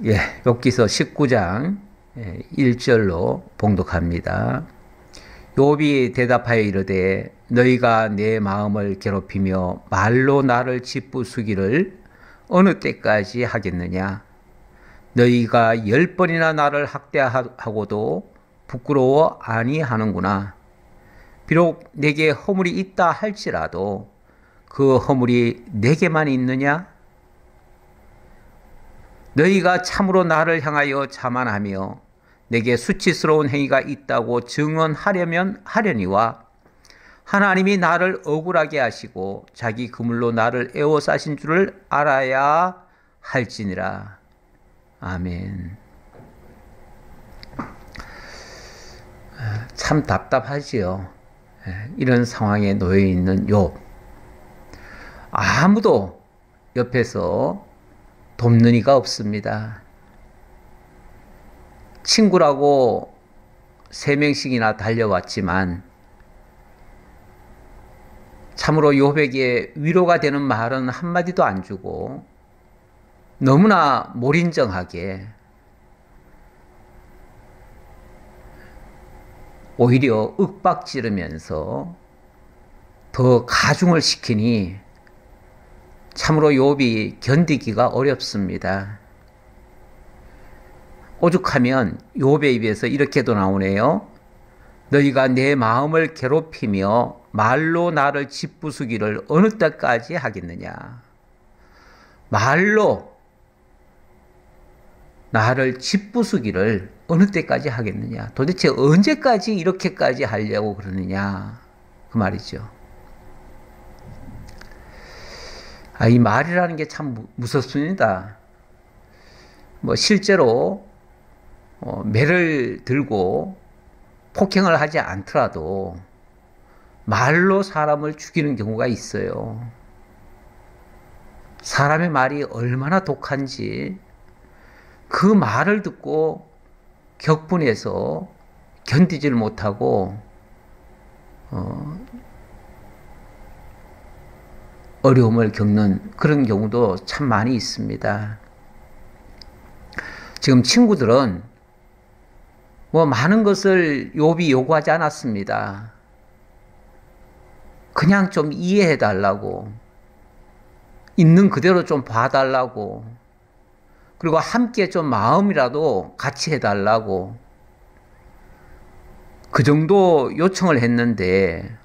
욥기서 19장 1절로 봉독합니다. 욥이 대답하여 이르되 너희가 내 마음을 괴롭히며 말로 나를 짓부수기를 어느 때까지 하겠느냐? 너희가 10번이나 나를 학대하고도 부끄러워 아니하는구나. 비록 내게 허물이 있다 할지라도 그 허물이 내게만 있느냐? 너희가 참으로 나를 향하여 자만하며 내게 수치스러운 행위가 있다고 증언하려면 하려니와 하나님이 나를 억울하게 하시고 자기 그물로 나를 에워싸신 줄을 알아야 할지니라. 아멘. 참 답답하지요. 이런 상황에 놓여 있는 욥. 아무도 옆에서 돕는 이가 없습니다. 친구라고 3명씩이나 달려왔지만 참으로 욥에게 위로가 되는 말은 한마디도 안 주고 너무나 몰인정하게 오히려 윽박지르면서 더 가중을 시키니 참으로 욥이 견디기가 어렵습니다. 오죽하면 욥의 입에서 이렇게도 나오네요. 너희가 내 마음을 괴롭히며 말로 나를 짓부수기를 어느 때까지 하겠느냐. 말로 나를 짓부수기를 어느 때까지 하겠느냐. 도대체 언제까지 이렇게까지 하려고 그러느냐. 그 말이죠. 이 말이라는 게 참 무섭습니다. 실제로 매를 들고 폭행을 하지 않더라도 말로 사람을 죽이는 경우가 있어요. 사람의 말이 얼마나 독한지 그 말을 듣고 격분해서 견디지를 못하고 어려움을 겪는 그런 경우도 참 많이 있습니다. 지금 친구들은 많은 것을 욥이 요구하지 않았습니다. 그냥 좀 이해해 달라고, 있는 그대로 좀 봐달라고, 그리고 함께 좀 마음이라도 같이 해달라고, 그 정도 요청을 했는데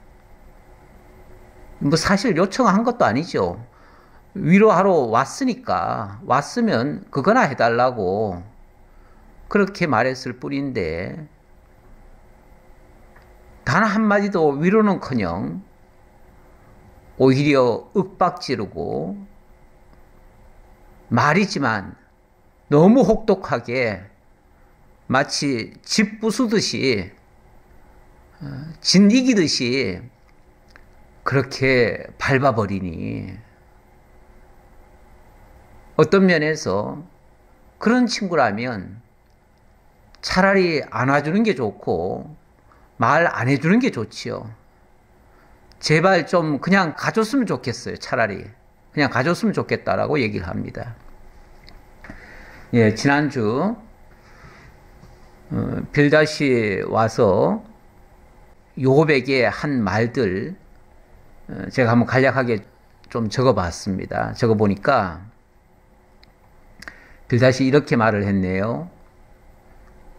사실 요청한 것도 아니죠. 위로하러 왔으면 그거나 해달라고 그렇게 말했을 뿐인데 단 한마디도 위로는커녕 오히려 윽박지르고 말이지만 너무 혹독하게 마치 집 부수듯이 진 이기듯이 그렇게 밟아버리니 어떤 면에서 그런 친구라면 차라리 안아주는 게 좋고 말 안 해주는 게 좋지요. 제발 좀 그냥 가줬으면 좋겠어요. 차라리 그냥 가줬으면 좋겠다라고 얘기를 합니다. 지난주 빌닷이 와서 욥에게 한 말들 제가 한번 간략하게 좀 적어봤습니다. 적어보니까 빌닷이 이렇게 말을 했네요.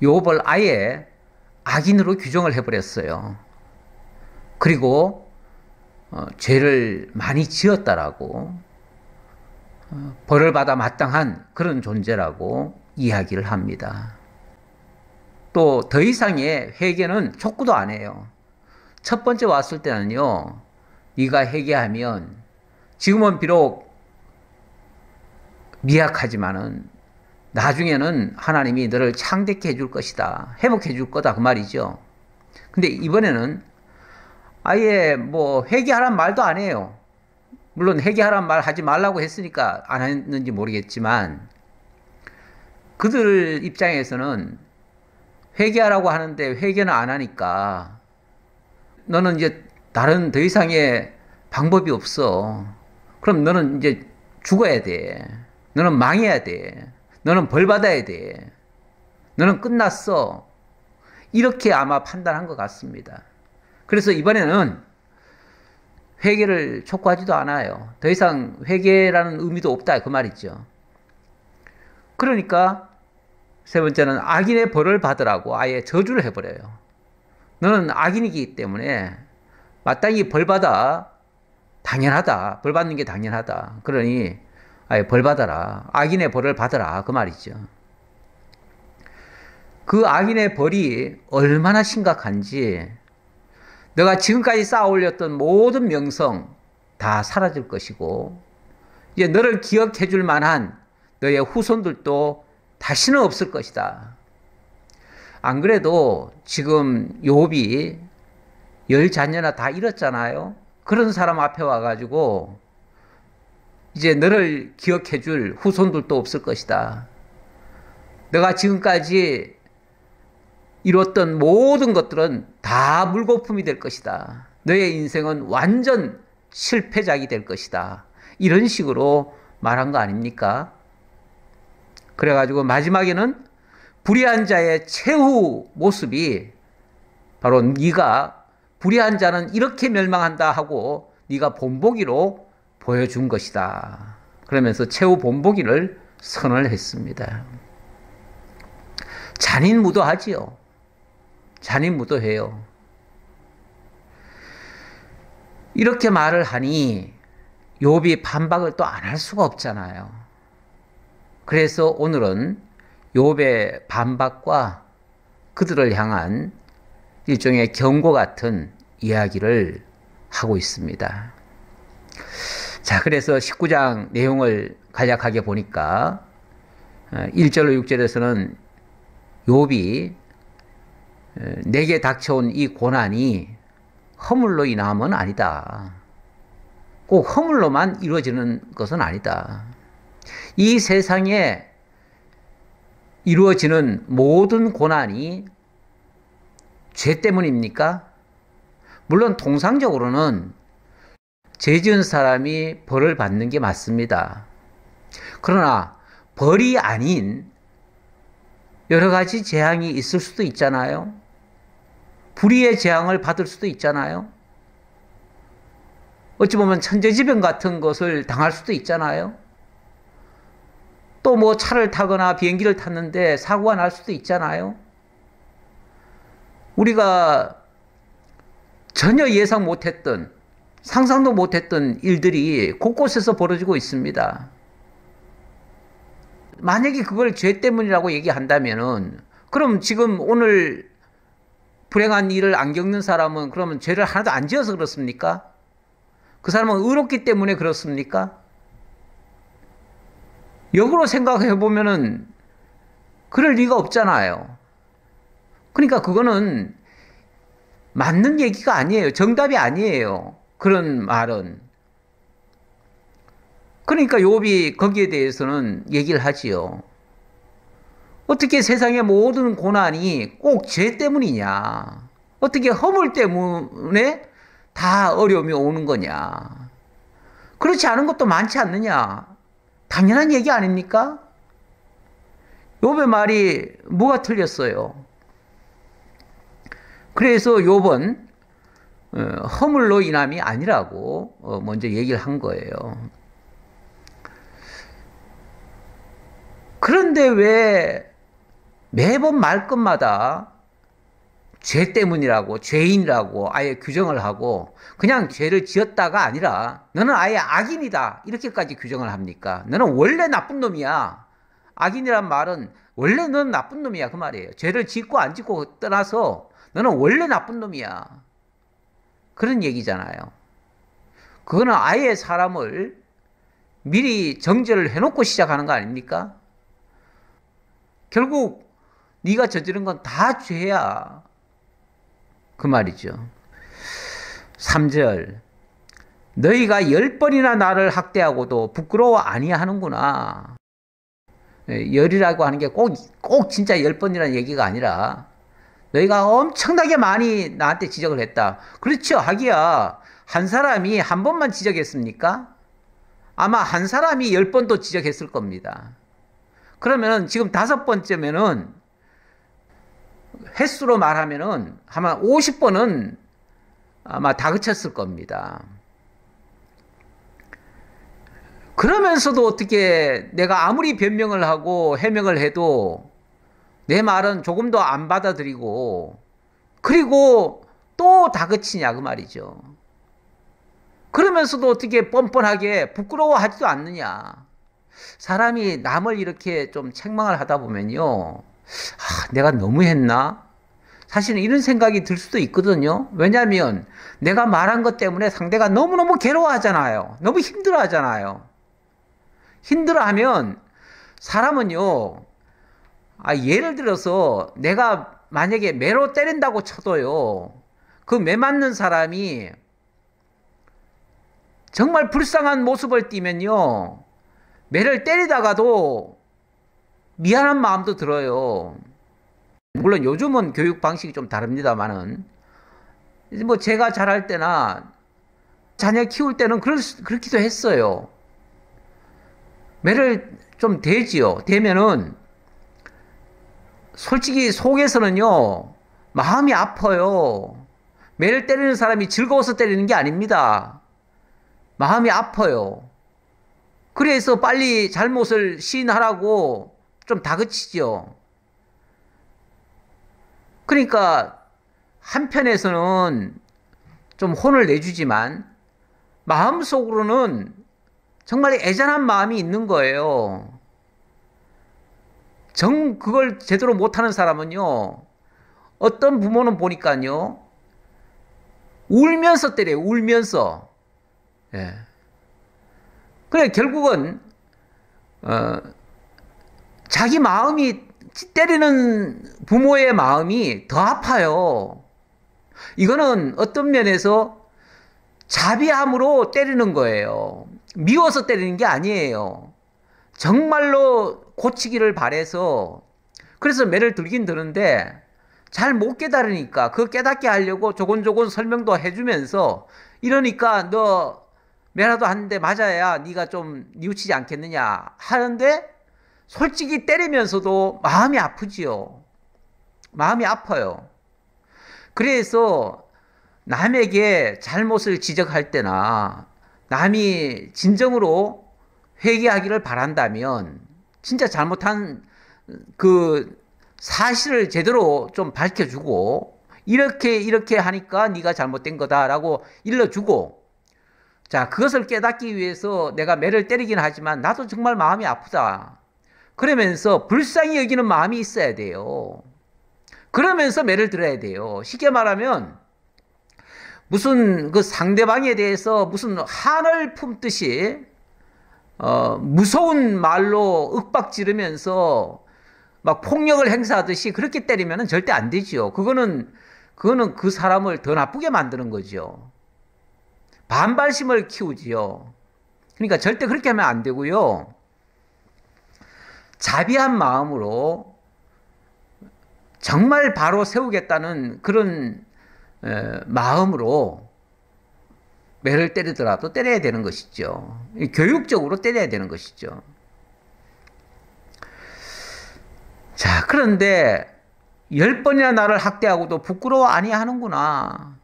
욥을 아예 악인으로 규정을 해버렸어요. 그리고 죄를 많이 지었다라고 벌을 받아 마땅한 그런 존재라고 이야기를 합니다. 또 더 이상의 회개는 촉구도 안 해요. 첫 번째 왔을 때는요. 네가 회개하면 지금은 비록 미약하지만은 나중에는 하나님이 너를 창대케 해줄 것이다. 회복해 줄 거다. 그 말이죠. 근데 이번에는 아예 회개하란 말도 안 해요. 물론 회개하란 말 하지 말라고 했으니까 안 했는지 모르겠지만 그들 입장에서는 회개하라고 하는데 회개는 안 하니까 너는 이제 다른 더 이상의 방법이 없어. 그럼 너는 이제 죽어야 돼. 너는 망해야 돼. 너는 벌 받아야 돼. 너는 끝났어. 이렇게 아마 판단한 것 같습니다. 그래서 이번에는 회개를 촉구하지도 않아요. 더 이상 회개라는 의미도 없다 그 말이죠. 그러니까 세 번째는 악인의 벌을 받으라고 아예 저주를 해버려요. 너는 악인이기 때문에 마땅히 벌 받아. 당연하다. 벌 받는 게 당연하다. 그러니 아예 벌 받아라. 악인의 벌을 받아라. 그 말이죠. 그 악인의 벌이 얼마나 심각한지 너가 지금까지 쌓아 올렸던 모든 명성 다 사라질 것이고 이제 너를 기억해 줄 만한 너의 후손들도 다시는 없을 것이다. 안 그래도 지금 욥이 10자녀나 다 잃었잖아요. 그런 사람 앞에 와가지고 이제 너를 기억해 줄 후손들도 없을 것이다. 너가 지금까지 이뤘던 모든 것들은 다 물거품이 될 것이다. 너의 인생은 완전 실패작이 될 것이다. 이런 식으로 말한 거 아닙니까? 그래가지고 마지막에는 불의한 자의 최후 모습이 바로 네가 불의한 자는 이렇게 멸망한다 하고 네가 본보기로 보여준 것이다. 그러면서 최후 본보기를 선언했습니다. 잔인무도하지요. 잔인무도해요. 이렇게 말을 하니 욥이 반박을 또 안 할 수가 없잖아요. 그래서 오늘은 욥의 반박과 그들을 향한 일종의 경고 같은 이야기를 하고 있습니다. 자, 그래서 19장 내용을 간략하게 보니까 1절로 6절에서는 욥이 내게 닥쳐온 이 고난이 허물로 인함은 아니다. 꼭 허물로만 이루어지는 것은 아니다. 이 세상에 이루어지는 모든 고난이 죄 때문입니까? 물론 통상적으로는 죄 지은 사람이 벌을 받는 게 맞습니다. 그러나 벌이 아닌 여러 가지 재앙이 있을 수도 있잖아요. 불의의 재앙을 받을 수도 있잖아요. 어찌 보면 천재지변 같은 것을 당할 수도 있잖아요. 또 뭐 차를 타거나 비행기를 탔는데 사고가 날 수도 있잖아요. 우리가 전혀 예상 못했던, 상상도 못했던 일들이 곳곳에서 벌어지고 있습니다. 만약에 그걸 죄 때문이라고 얘기한다면은, 그럼 지금 오늘 불행한 일을 안 겪는 사람은 그러면 죄를 하나도 안 지어서 그렇습니까? 그 사람은 의롭기 때문에 그렇습니까? 역으로 생각해 보면은 그럴 리가 없잖아요. 그러니까 그거는 맞는 얘기가 아니에요. 정답이 아니에요. 그런 말은. 그러니까 욥이 거기에 대해서는 얘기를 하지요. 어떻게 세상의 모든 고난이 꼭 죄 때문이냐? 어떻게 허물 때문에 다 어려움이 오는 거냐? 그렇지 않은 것도 많지 않느냐? 당연한 얘기 아닙니까? 욥의 말이 뭐가 틀렸어요? 그래서 욥은 허물로 인함이 아니라고 먼저 얘기를 한 거예요. 그런데 왜 매번 말끝마다 죄 때문이라고, 죄인이라고 아예 규정을 하고 그냥 죄를 지었다가 아니라 너는 아예 악인이다 이렇게까지 규정을 합니까? 너는 원래 나쁜 놈이야. 악인이란 말은 원래 너는 나쁜 놈이야 그 말이에요. 죄를 짓고 안 짓고 떠나서 너는 원래 나쁜 놈이야. 그런 얘기잖아요. 그거는 아예 사람을 미리 정죄를 해놓고 시작하는 거 아닙니까? 결국 네가 저지른 건 다 죄야. 그 말이죠. 3절 너희가 10번이나 나를 학대하고도 부끄러워 아니하는구나. 열이라고 하는 게 꼭 진짜 10번이라는 얘기가 아니라 너희가 엄청나게 많이 나한테 지적을 했다. 그렇죠. 하기야 한 사람이 한 번만 지적했습니까? 아마 한 사람이 10번도 지적했을 겁니다. 그러면은 지금 5번째면은 횟수로 말하면은 아마 50번은 아마 다그쳤을 겁니다. 그러면서도 어떻게 내가 아무리 변명을 하고 해명을 해도 내 말은 조금도 안 받아들이고 그리고 또 다그치냐 그 말이죠. 그러면서도 어떻게 뻔뻔하게 부끄러워하지도 않느냐. 사람이 남을 이렇게 좀 책망을 하다 보면요. 내가 너무했나? 사실은 이런 생각이 들 수도 있거든요. 왜냐하면 내가 말한 것 때문에 상대가 너무너무 괴로워하잖아요. 너무 힘들어하잖아요. 힘들어하면 사람은요. 예를 들어서 내가 만약에 매로 때린다고 쳐도요. 그 매 맞는 사람이 정말 불쌍한 모습을 띠면요. 매를 때리다가도 미안한 마음도 들어요. 물론 요즘은 교육 방식이 좀 다릅니다만은 뭐 제가 잘할 때나 자녀 키울 때는 그렇기도 했어요. 매를 좀 대지요. 대면은 솔직히 속에서는요. 마음이 아파요. 매를 때리는 사람이 즐거워서 때리는 게 아닙니다. 마음이 아파요. 그래서 빨리 잘못을 시인하라고 좀 다그치죠. 그러니까 한편에서는 좀 혼을 내주지만 마음속으로는 정말 애잔한 마음이 있는 거예요. 그걸 제대로 못하는 사람은요. 어떤 부모는 보니까요. 울면서 때려요. 울면서. 예. 그래 결국은 자기 마음이 때리는 부모의 마음이 더 아파요. 이거는 어떤 면에서 자비함으로 때리는 거예요. 미워서 때리는 게 아니에요. 정말로 고치기를 바래서 그래서 매를 들긴 드는데 잘 못 깨달으니까 그 깨닫게 하려고 조곤조곤 설명도 해주면서 이러니까 너 매라도 하는데 맞아야 네가 좀 뉘우치지 않겠느냐 하는데 솔직히 때리면서도 마음이 아프지요. 마음이 아파요. 그래서 남에게 잘못을 지적할 때나 남이 진정으로 회개하기를 바란다면 진짜 잘못한 그 사실을 제대로 좀 밝혀주고 이렇게 하니까 네가 잘못된 거다라고 일러주고 자 그것을 깨닫기 위해서 내가 매를 때리긴 하지만 나도 정말 마음이 아프다. 그러면서 불쌍히 여기는 마음이 있어야 돼요. 그러면서 매를 들어야 돼요. 쉽게 말하면 무슨 그 상대방에 대해서 무슨 한을 품듯이 무서운 말로 윽박 지르면서 막 폭력을 행사하듯이 그렇게 때리면 절대 안 되지요. 그거는 그 사람을 더 나쁘게 만드는 거죠. 반발심을 키우지요. 그러니까 절대 그렇게 하면 안 되고요. 자비한 마음으로 정말 바로 세우겠다는 그런 마음으로 매를 때리더라도 때려야 되는 것이죠. 교육적으로 때려야 되는 것이죠. 자, 그런데 10번이나 나를 학대하고도 부끄러워 아니하는구나.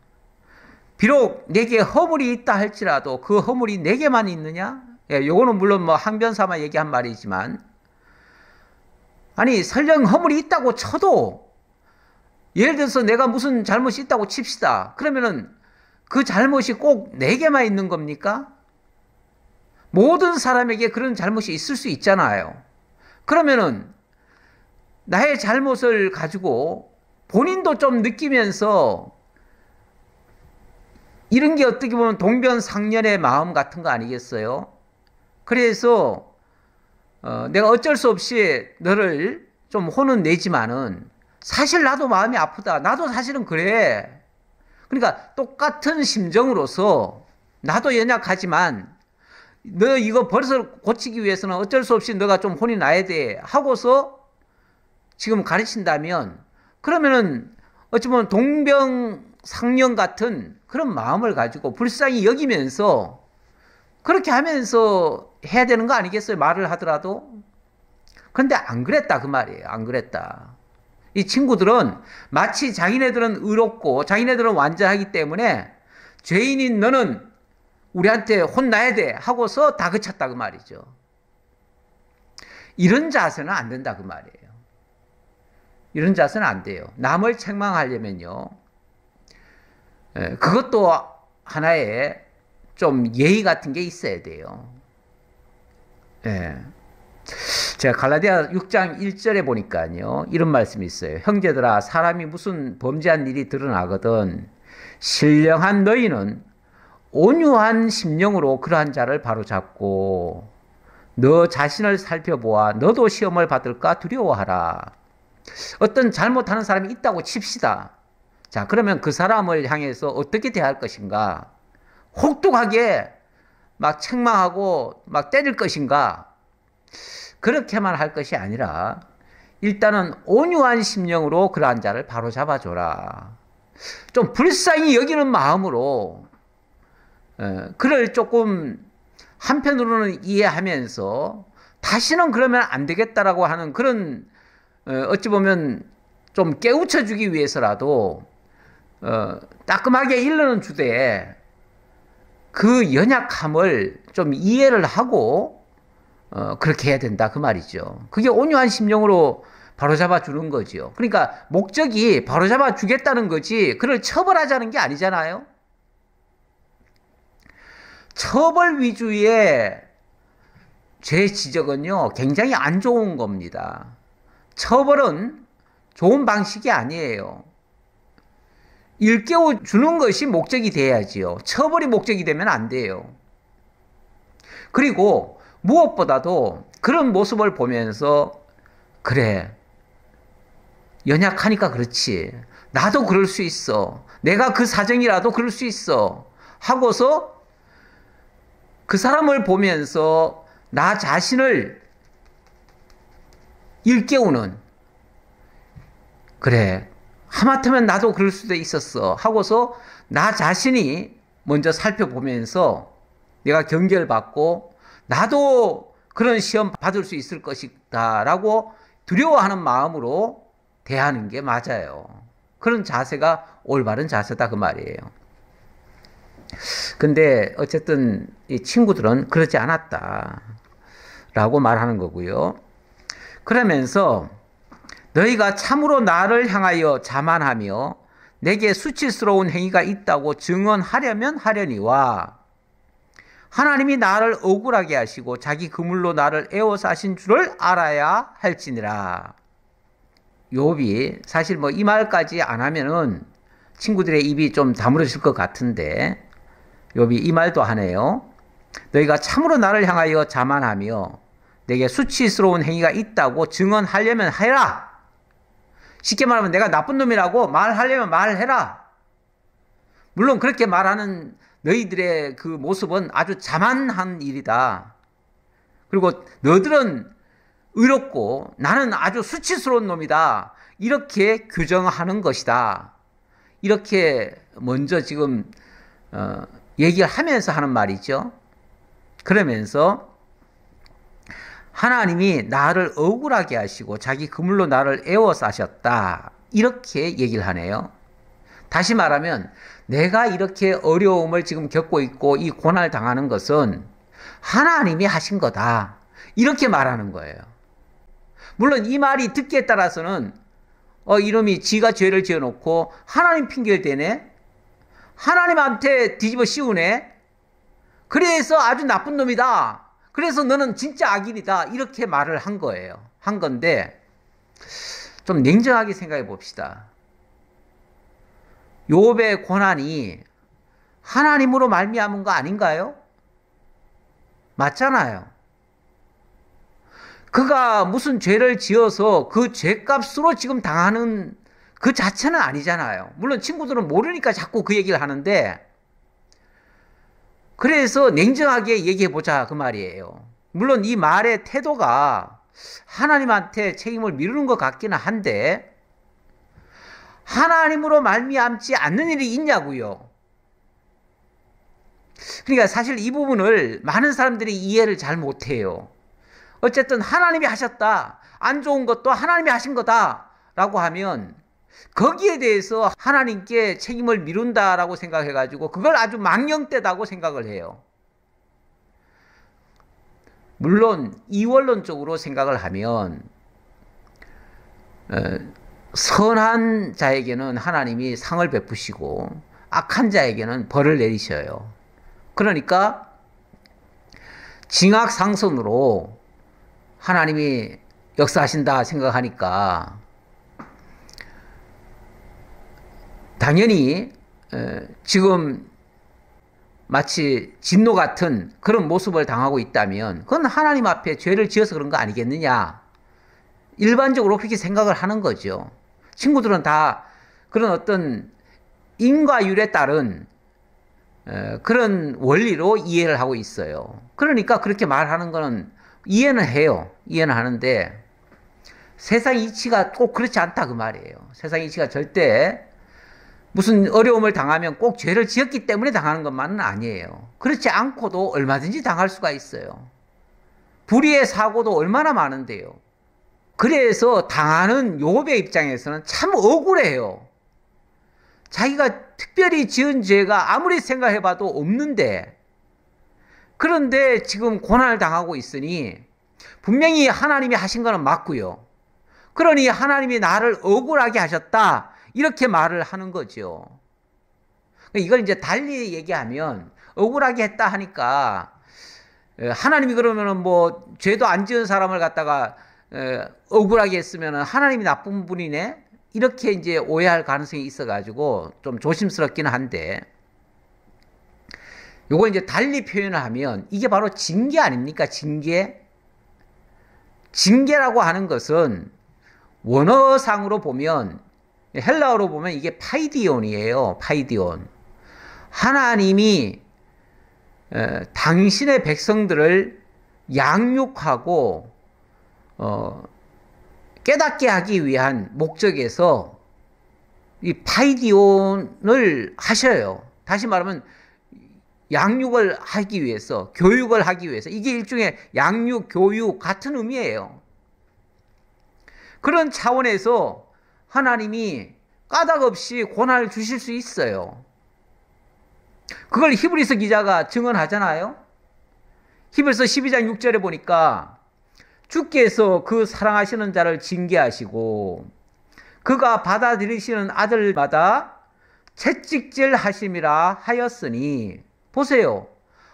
비록 내게 허물이 있다 할지라도 그 허물이 내게만 있느냐? 예, 요거는 물론 뭐 항변삼아 얘기한 말이지만 아니 설령 허물이 있다고 쳐도 예를 들어서 내가 무슨 잘못이 있다고 칩시다. 그러면은 그 잘못이 꼭 내게만 있는 겁니까? 모든 사람에게 그런 잘못이 있을 수 있잖아요. 그러면은 나의 잘못을 가지고 본인도 좀 느끼면서 이런 게 어떻게 보면 동병상련의 마음 같은 거 아니겠어요? 그래서 내가 어쩔 수 없이 너를 좀 혼은 내지만은 사실 나도 마음이 아프다. 나도 사실은 그래. 그러니까 똑같은 심정으로서 나도 연약하지만 너 이거 버릇을 고치기 위해서는 어쩔 수 없이 너가 좀 혼이 나야 돼 하고서 지금 가르친다면 그러면은 어찌 보면 동병상련 같은 그런 마음을 가지고 불쌍히 여기면서 그렇게 하면서 해야 되는 거 아니겠어요? 말을 하더라도. 그런데 안 그랬다 그 말이에요. 안 그랬다. 이 친구들은 마치 자기네들은 의롭고 자기네들은 완전하기 때문에 죄인인 너는 우리한테 혼나야 돼 하고서 다그쳤다 그 말이죠. 이런 자세는 안 된다 그 말이에요. 이런 자세는 안 돼요. 남을 책망하려면요. 그것도 하나의 좀 예의 같은 게 있어야 돼요. 예. 제가 갈라디아 6장 1절에 보니까요. 이런 말씀이 있어요. 형제들아 사람이 무슨 범죄한 일이 드러나거든 신령한 너희는 온유한 심령으로 그러한 자를 바로잡고 너 자신을 살펴보아 너도 시험을 받을까 두려워하라. 어떤 잘못하는 사람이 있다고 칩시다. 자, 그러면 그 사람을 향해서 어떻게 대할 것인가? 혹독하게 막 책망하고 막 때릴 것인가? 그렇게만 할 것이 아니라 일단은 온유한 심령으로 그러한 자를 바로잡아줘라. 좀 불쌍히 여기는 마음으로 그를 조금 한편으로는 이해하면서 다시는 그러면 안 되겠다라고 하는 그런 어찌 보면 좀 깨우쳐주기 위해서라도 따끔하게 일러는 주되 그 연약함을 좀 이해를 하고 그렇게 해야 된다 그 말이죠. 그게 온유한 심령으로 바로잡아 주는 거죠. 그러니까 목적이 바로잡아 주겠다는 거지 그를 처벌하자는 게 아니잖아요. 처벌 위주의 죄 지적은요 굉장히 안 좋은 겁니다. 처벌은 좋은 방식이 아니에요. 일깨워 주는 것이 목적이 돼야지요. 처벌이 목적이 되면 안 돼요. 그리고 무엇보다도 그런 모습을 보면서 그래 연약하니까 그렇지 나도 그럴 수 있어 내가 그 사정이라도 그럴 수 있어 하고서 그 사람을 보면서 나 자신을 일깨우는 그래 하마터면 나도 그럴 수도 있었어 하고서 나 자신이 먼저 살펴보면서 내가 경계를 받고 나도 그런 시험 받을 수 있을 것이다 라고 두려워하는 마음으로 대하는 게 맞아요. 그런 자세가 올바른 자세다 그 말이에요. 근데 어쨌든 이 친구들은 그러지 않았다 라고 말하는 거고요. 그러면서 너희가 참으로 나를 향하여 자만하며 내게 수치스러운 행위가 있다고 증언하려면 하려니와 하나님이 나를 억울하게 하시고 자기 그물로 나를 에워싸신 줄을 알아야 할지니라. 욥이 사실 뭐 이 말까지 안 하면은 친구들의 입이 좀 다물어질 것 같은데 욥이 이 말도 하네요. 너희가 참으로 나를 향하여 자만하며 내게 수치스러운 행위가 있다고 증언하려면 해라. 쉽게 말하면 내가 나쁜 놈이라고 말하려면 말해라. 물론 그렇게 말하는 너희들의 그 모습은 아주 자만한 일이다. 그리고 너희들은 의롭고 나는 아주 수치스러운 놈이다. 이렇게 규정하는 것이다. 이렇게 먼저 지금 얘기를 하면서 하는 말이죠. 그러면서 하나님이 나를 억울하게 하시고 자기 그물로 나를 에워싸셨다. 이렇게 얘기를 하네요. 다시 말하면 내가 이렇게 어려움을 지금 겪고 있고 이 고난을 당하는 것은 하나님이 하신 거다. 이렇게 말하는 거예요. 물론 이 말이 듣기에 따라서는 이놈이 지가 죄를 지어놓고 하나님 핑계를 대네. 하나님한테 뒤집어 씌우네. 그래서 아주 나쁜 놈이다. 그래서 너는 진짜 악인이다. 이렇게 말을 한 거예요. 한 건데 좀 냉정하게 생각해 봅시다. 욥의 고난이 하나님으로 말미암은 거 아닌가요? 맞잖아요. 그가 무슨 죄를 지어서 그 죄값으로 지금 당하는 그 자체는 아니잖아요. 물론 친구들은 모르니까 자꾸 그 얘기를 하는데 그래서 냉정하게 얘기해 보자 그 말이에요. 물론 이 말의 태도가 하나님한테 책임을 미루는 것 같기는 한데 하나님으로 말미암지 않는 일이 있냐고요. 그러니까 사실 이 부분을 많은 사람들이 이해를 잘 못해요. 어쨌든 하나님이 하셨다. 안 좋은 것도 하나님이 하신 거다라고 하면 거기에 대해서 하나님께 책임을 미룬다라고 생각해가지고 그걸 아주 망령되다고 생각을 해요. 물론 이원론적으로 생각을 하면 선한 자에게는 하나님이 상을 베푸시고 악한 자에게는 벌을 내리셔요. 그러니까 징악상선으로 하나님이 역사하신다 생각하니까 당연히 지금 마치 진노 같은 그런 모습을 당하고 있다면 그건 하나님 앞에 죄를 지어서 그런 거 아니겠느냐. 일반적으로 그렇게 생각을 하는 거죠. 친구들은 다 그런 어떤 인과율에 따른 그런 원리로 이해를 하고 있어요. 그러니까 그렇게 말하는 거는 이해는 해요. 이해는 하는데 세상 이치가 꼭 그렇지 않다 그 말이에요. 세상 이치가 절대 무슨 어려움을 당하면 꼭 죄를 지었기 때문에 당하는 것만은 아니에요. 그렇지 않고도 얼마든지 당할 수가 있어요. 불의의 사고도 얼마나 많은데요. 그래서 당하는 욥의 입장에서는 참 억울해요. 자기가 특별히 지은 죄가 아무리 생각해봐도 없는데 그런데 지금 고난을 당하고 있으니 분명히 하나님이 하신 거는 맞고요. 그러니 하나님이 나를 억울하게 하셨다 이렇게 말을 하는 거죠. 이걸 이제 달리 얘기하면 억울하게 했다 하니까 하나님이 그러면은 뭐 죄도 안 지은 사람을 갖다가 억울하게 했으면은 하나님이 나쁜 분이네 이렇게 이제 오해할 가능성이 있어가지고 좀 조심스럽기는 한데 요거 이제 달리 표현을 하면 이게 바로 징계 아닙니까? 징계. 징계라고 하는 것은 원어상으로 보면 헬라어로 보면 이게 파이디온이에요. 파이디온. 하나님이 당신의 백성들을 양육하고 깨닫게 하기 위한 목적에서 이 파이디온을 하셔요. 다시 말하면 양육을 하기 위해서, 교육을 하기 위해서. 이게 일종의 양육, 교육 같은 의미예요. 그런 차원에서 하나님이 까닭없이 고난을 주실 수 있어요. 그걸 히브리서 기자가 증언하잖아요. 히브리서 12장 6절에 보니까 주께서 그 사랑하시는 자를 징계하시고 그가 받아들이시는 아들마다 채찍질 하심이라 하였으니 보세요.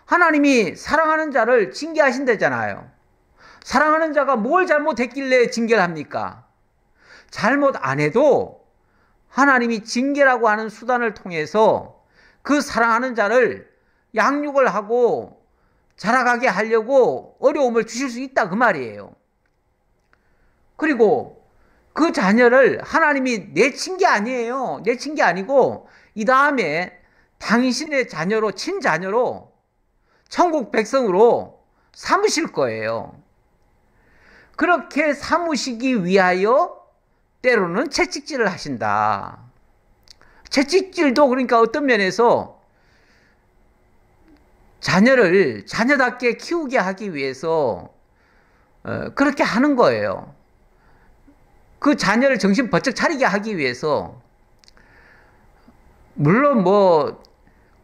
하나님이 사랑하는 자를 징계하신다잖아요. 사랑하는 자가 뭘 잘못했길래 징계를 합니까? 잘못 안 해도 하나님이 징계라고 하는 수단을 통해서 그 사랑하는 자를 양육을 하고 자라가게 하려고 어려움을 주실 수 있다 그 말이에요. 그리고 그 자녀를 하나님이 내친 게 아니에요. 내친 게 아니고 이 다음에 당신의 자녀로 친자녀로 천국 백성으로 삼으실 거예요. 그렇게 삼으시기 위하여 때로는 채찍질을 하신다. 채찍질도 그러니까 어떤 면에서 자녀를 자녀답게 키우게 하기 위해서 그렇게 하는 거예요. 그 자녀를 정신 번쩍 차리게 하기 위해서 물론 뭐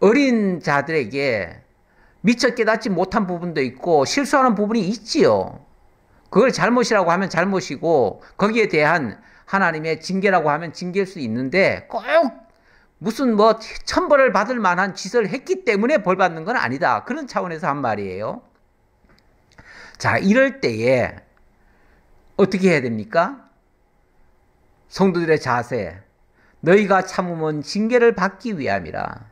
어린 자들에게 미처 깨닫지 못한 부분도 있고 실수하는 부분이 있지요. 그걸 잘못이라고 하면 잘못이고 거기에 대한 하나님의 징계라고 하면 징계일 수 있는데 꼭 무슨 뭐 천벌을 받을 만한 짓을 했기 때문에 벌 받는 건 아니다. 그런 차원에서 한 말이에요. 자, 이럴 때에 어떻게 해야 됩니까? 성도들의 자세. 너희가 참으면 징계를 받기 위함이라.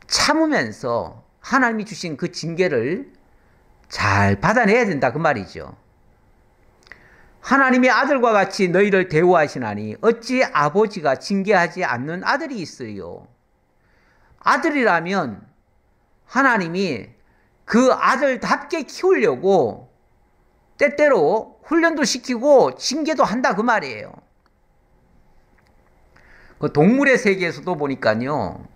참으면서 하나님이 주신 그 징계를 잘 받아내야 된다 그 말이죠. 하나님의 아들과 같이 너희를 대우하시나니 어찌 아버지가 징계하지 않는 아들이 있어요. 아들이라면 하나님이 그 아들답게 키우려고 때때로 훈련도 시키고 징계도 한다 그 말이에요. 그 동물의 세계에서도 보니까요.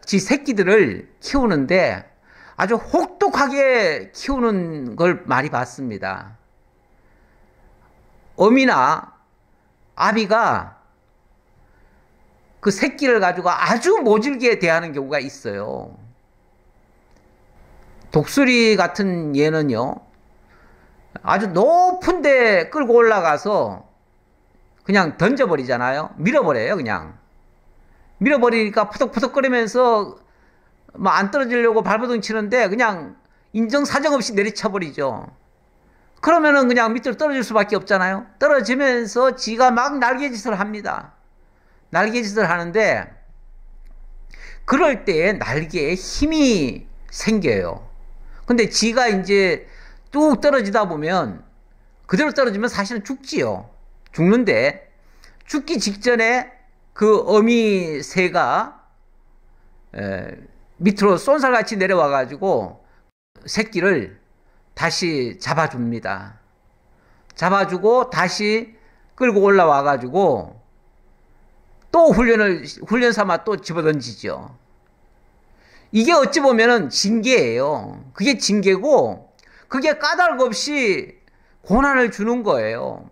지 새끼들을 키우는데 아주 혹독하게 키우는 걸 많이 봤습니다. 어미나 아비가 그 새끼를 가지고 아주 모질게 대하는 경우가 있어요. 독수리 같은 얘는요, 아주 높은 데 끌고 올라가서 그냥 던져버리잖아요. 밀어버려요, 그냥. 밀어버리니까 푸덕푸덕거리면서 뭐 안 떨어지려고 발버둥 치는데 그냥 인정사정 없이 내리쳐버리죠. 그러면은 그냥 밑으로 떨어질 수밖에 없잖아요. 떨어지면서 지가 막 날개짓을 합니다. 날개짓을 하는데 그럴 때 날개에 힘이 생겨요. 근데 지가 이제 뚝 떨어지다 보면 그대로 떨어지면 사실은 죽지요. 죽는데 죽기 직전에 그 어미 새가 밑으로 쏜살같이 내려와 가지고 새끼를 다시 잡아줍니다. 잡아주고 다시 끌고 올라와 가지고 또 훈련 삼아 또 집어던지죠. 이게 어찌 보면은 징계예요. 그게 징계고 그게 까닭 없이 고난을 주는 거예요.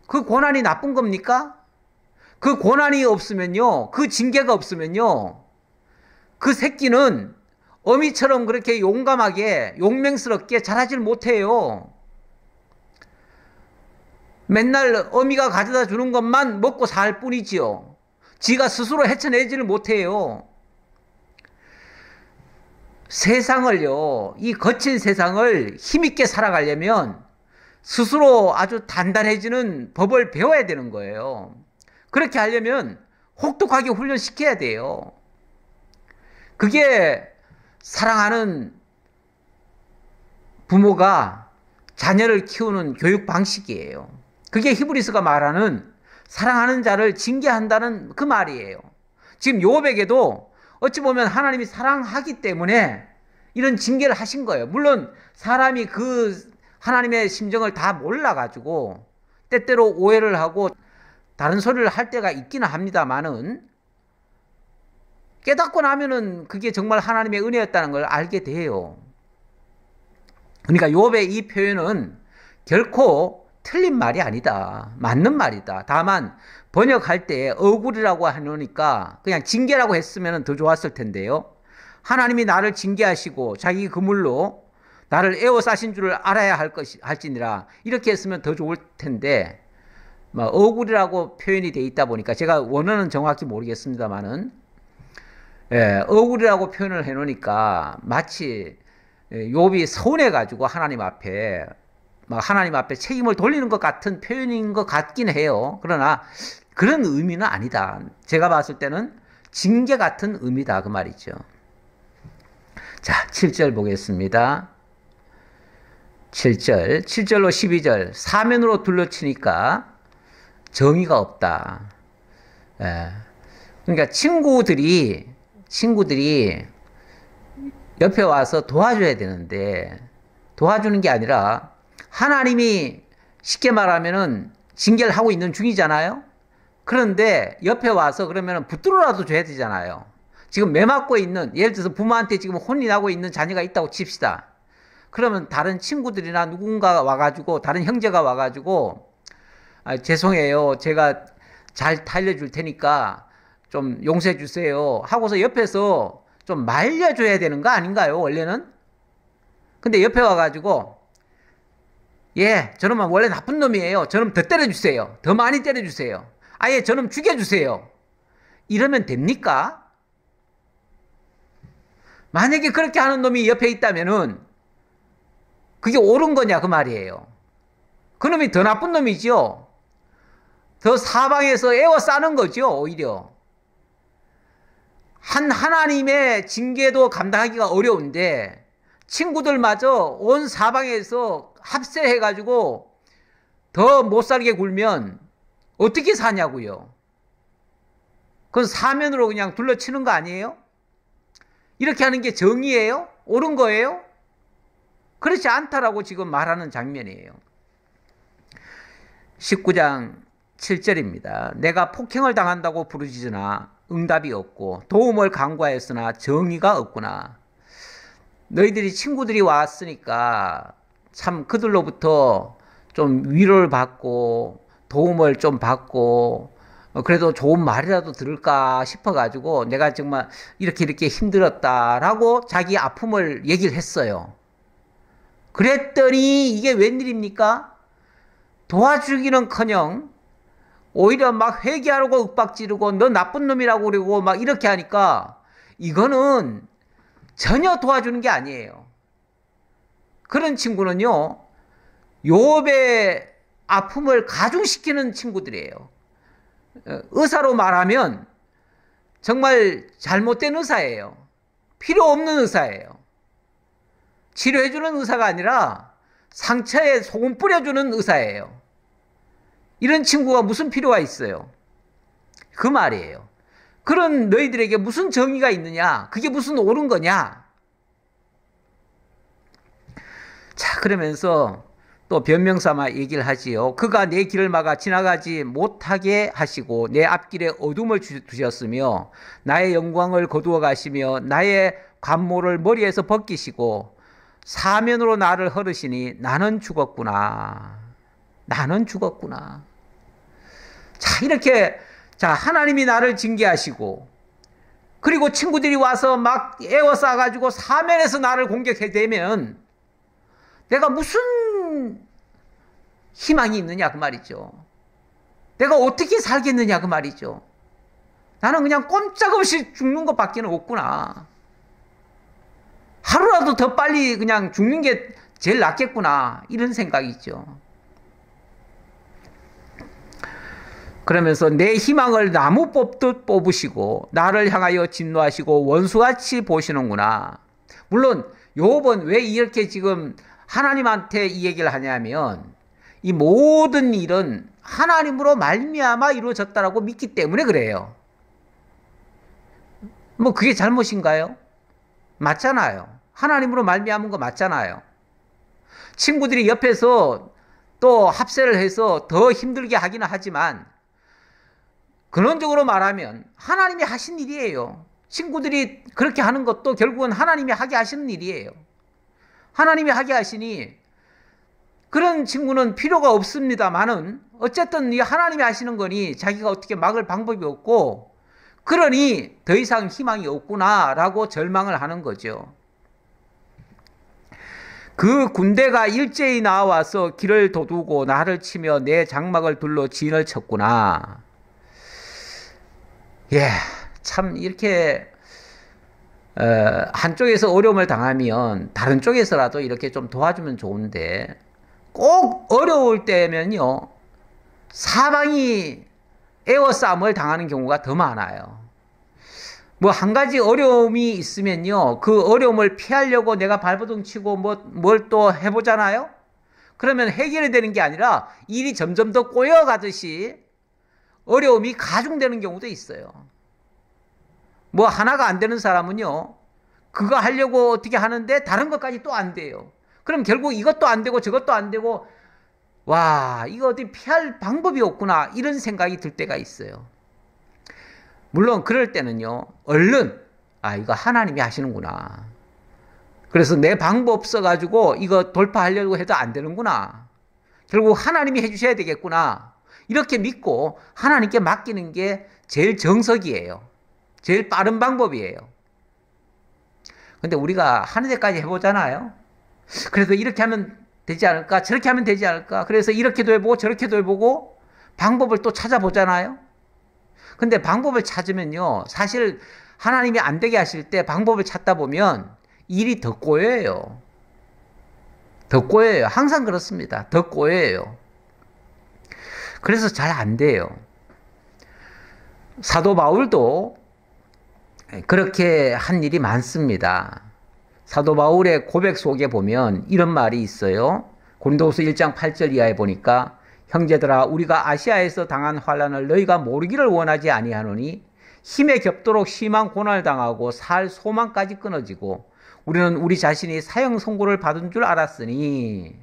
그 고난이 나쁜 겁니까? 그 고난이 없으면요, 그 징계가 없으면요, 그 새끼는 어미처럼 그렇게 용감하게 용맹스럽게 자라질 못해요. 맨날 어미가 가져다 주는 것만 먹고 살 뿐이지요. 지가 스스로 헤쳐내지를 못해요. 세상을요, 이 거친 세상을 힘있게 살아가려면 스스로 아주 단단해지는 법을 배워야 되는 거예요. 그렇게 하려면 혹독하게 훈련시켜야 돼요. 그게 사랑하는 부모가 자녀를 키우는 교육 방식이에요. 그게 히브리서가 말하는 사랑하는 자를 징계한다는 그 말이에요. 지금 요백에도 어찌 보면 하나님이 사랑하기 때문에 이런 징계를 하신 거예요. 물론 사람이 그 하나님의 심정을 다 몰라가지고 때때로 오해를 하고 다른 소리를 할 때가 있기는 합니다만은 깨닫고 나면은 그게 정말 하나님의 은혜였다는 걸 알게 돼요. 그러니까 욥의 이 표현은 결코 틀린 말이 아니다. 맞는 말이다. 다만 번역할 때 억울이라고 하니까 그냥 징계라고 했으면 더 좋았을 텐데요. 하나님이 나를 징계하시고 자기 그물로 나를 에워싸신 줄을 알아야 할지니라 이렇게 했으면 더 좋을 텐데 억울이라고 표현이 돼 있다 보니까 제가 원어는 정확히 모르겠습니다만은 억울이라고 표현을 해놓으니까 마치 욥이 서운해가지고 하나님 앞에 책임을 돌리는 것 같은 표현인 것 같긴 해요. 그러나 그런 의미는 아니다. 제가 봤을 때는 징계 같은 의미다 그 말이죠. 자, 7절 보겠습니다. 7절로 12절 사면으로 둘러치니까 정의가 없다. 그러니까 친구들이 옆에 와서 도와줘야 되는데 도와주는 게 아니라 하나님이 쉽게 말하면은 징계를 하고 있는 중이잖아요. 그런데 옆에 와서 그러면은 붙들어라도 줘야 되잖아요. 지금 매 맞고 있는, 예를 들어서 부모한테 지금 혼이 나고 있는 자녀가 있다고 칩시다. 그러면 다른 친구들이나 누군가가 와가지고 다른 형제가 와가지고 죄송해요. 제가 잘 달래줄 테니까 좀 용서해 주세요. 하고서 옆에서 좀 말려줘야 되는 거 아닌가요? 원래는? 근데 옆에 와가지고 예, 저놈은 원래 나쁜 놈이에요. 저놈 더 때려주세요. 더 많이 때려주세요. 아예 저놈 죽여주세요. 이러면 됩니까? 만약에 그렇게 하는 놈이 옆에 있다면은 그게 옳은 거냐 그 말이에요. 그 놈이 더 나쁜 놈이죠. 더 사방에서 에워싸는 거죠. 오히려. 하나님의 징계도 감당하기가 어려운데 친구들마저 온 사방에서 합세해가지고 더 못살게 굴면 어떻게 사냐고요. 그건 사면으로 그냥 둘러치는 거 아니에요? 이렇게 하는 게 정의예요? 옳은 거예요? 그렇지 않다라고 지금 말하는 장면이에요. 19장 7절입니다. 내가 폭행을 당한다고 부르짖으나 응답이 없고 도움을 간구하였으나 정의가 없구나. 너희들이 친구들이 왔으니까 참 그들로부터 좀 위로를 받고 도움을 좀 받고 그래도 좋은 말이라도 들을까 싶어가지고 내가 정말 이렇게 힘들었다라고 자기 아픔을 얘기를 했어요. 그랬더니 이게 웬일입니까? 도와주기는커녕 오히려 막 회개하라고 윽박지르고 너 나쁜 놈이라고 그러고 막 이렇게 하니까 이거는 전혀 도와주는 게 아니에요. 그런 친구는요, 욥의 아픔을 가중시키는 친구들이에요. 의사로 말하면 정말 잘못된 의사예요. 필요 없는 의사예요. 치료해주는 의사가 아니라 상처에 소금 뿌려주는 의사예요. 이런 친구가 무슨 필요가 있어요? 그 말이에요. 그런 너희들에게 무슨 정의가 있느냐? 그게 무슨 옳은 거냐? 자, 그러면서 또 변명 삼아 얘기를 하지요. 그가 내 길을 막아 지나가지 못하게 하시고 내 앞길에 어둠을 두셨으며 나의 영광을 거두어 가시며 나의 관모를 머리에서 벗기시고 사면으로 나를 허르시니 나는 죽었구나. 나는 죽었구나. 자, 이렇게 하나님이 나를 징계하시고 그리고 친구들이 와서 막 에워싸가지고 사면에서 나를 공격해 대면 내가 무슨 희망이 있느냐 그 말이죠. 내가 어떻게 살겠느냐 그 말이죠. 나는 그냥 꼼짝없이 죽는 것밖에 없구나. 하루라도 더 빨리 그냥 죽는 게 제일 낫겠구나 이런 생각이 있죠. 그러면서 내 희망을 나무 뽑듯 뽑으시고 나를 향하여 진노하시고 원수같이 보시는구나. 물론 욥은 왜 이렇게 지금 하나님한테 이 얘기를 하냐면 이 모든 일은 하나님으로 말미암아 이루어졌다라고 믿기 때문에 그래요. 뭐 그게 잘못인가요? 맞잖아요. 하나님으로 말미암은 거 맞잖아요. 친구들이 옆에서 또 합세를 해서 더 힘들게 하기는 하지만 근원적으로 말하면 하나님이 하신 일이에요. 친구들이 그렇게 하는 것도 결국은 하나님이 하게 하시는 일이에요. 하나님이 하게 하시니 그런 친구는 필요가 없습니다만은 어쨌든 이 하나님이 하시는 거니 자기가 어떻게 막을 방법이 없고 그러니 더 이상 희망이 없구나라고 절망을 하는 거죠. 그 군대가 일제히 나와서 길을 도두고 나를 치며 내 장막을 둘러 진을 쳤구나. 예, 참 이렇게 한쪽에서 어려움을 당하면 다른 쪽에서라도 이렇게 좀 도와주면 좋은데 꼭 어려울 때면요 사방이 에워싸움을 당하는 경우가 더 많아요. 뭐 한 가지 어려움이 있으면요 그 어려움을 피하려고 내가 발버둥 치고 뭘 또 해보잖아요. 그러면 해결이 되는 게 아니라 일이 점점 더 꼬여가듯이 어려움이 가중되는 경우도 있어요. 뭐 하나가 안 되는 사람은요 그거 하려고 어떻게 하는데 다른 것까지 또 안 돼요. 그럼 결국 이것도 안 되고 저것도 안 되고 와 이거 어디 피할 방법이 없구나 이런 생각이 들 때가 있어요. 물론 그럴 때는요 얼른 이거 하나님이 하시는구나. 그래서 내 방법 써가지고 이거 돌파하려고 해도 안 되는구나. 결국 하나님이 해주셔야 되겠구나. 이렇게 믿고 하나님께 맡기는 게 제일 정석이에요. 제일 빠른 방법이에요. 근데 우리가 하는 데까지 해보잖아요. 그래서 이렇게 하면 되지 않을까? 저렇게 하면 되지 않을까? 그래서 이렇게도 해보고 저렇게도 해보고 방법을 또 찾아보잖아요. 근데 방법을 찾으면요. 사실 하나님이 안 되게 하실 때 방법을 찾다 보면 일이 더 꼬여요. 더 꼬여요. 항상 그렇습니다. 더 꼬여요. 그래서 잘 안 돼요. 사도 바울도 그렇게 한 일이 많습니다. 사도 바울의 고백 속에 보면 이런 말이 있어요. 고린도후서 1장 8절 이하에 보니까 형제들아 우리가 아시아에서 당한 환난을 너희가 모르기를 원하지 아니하노니 힘에 겹도록 심한 고난을 당하고 살 소망까지 끊어지고 우리는 우리 자신이 사형 선고를 받은 줄 알았으니